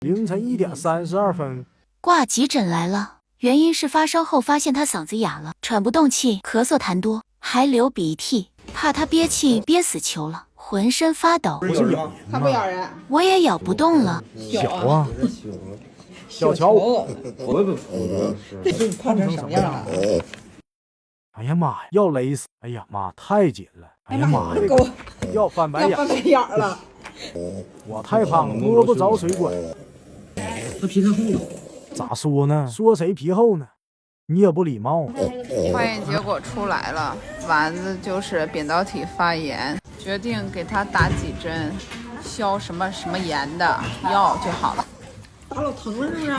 凌晨1点32分，挂急诊来了，原因是发烧后发现他嗓子哑了，喘不动气，咳嗽痰多，还流鼻涕，怕他憋气憋死球了，浑身发抖。不是咬人它不咬人，我也咬不动了。小啊，小乔，这胖成什么样了？哎呀妈呀，要勒死！哎呀妈，太紧了！哎呀妈呀，给我要翻白眼，要翻白眼了。我太胖了，摸不着水管。他皮太厚了。咋说呢？说谁皮厚呢？你也不礼貌。化验结果出来了，丸子就是扁桃体发炎，决定给他打几针消什么什么炎的药就好了。打老疼了是不是？